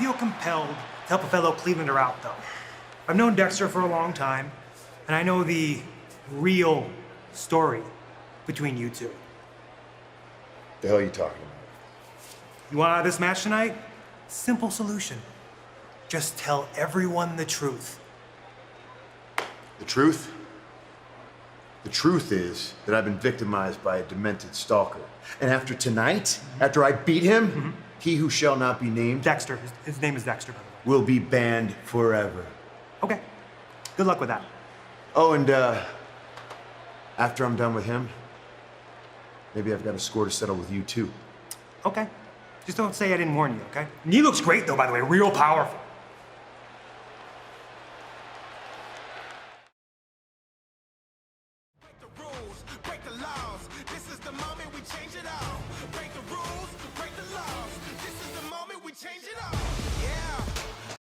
feel compelled to help a fellow Clevelander out, though. I've known Dexter for a long time, and I know the real story between you two. The hell are you talking about? You want out of this match tonight? Simple solution. Just tell everyone the truth. The truth? The truth is that I've been victimized by a demented stalker. And after tonight, after I beat him, he who shall not be named Dexter. His name is Dexter, by the way. will be banned forever. Okay. Good luck with that. Oh, and after I'm done with him, maybe I've got a score to settle with you too. Okay. Just don't say I didn't warn you, okay? And he looks great, though, by the way. Real powerful. Break the rules, break the laws. This is the moment we change it all.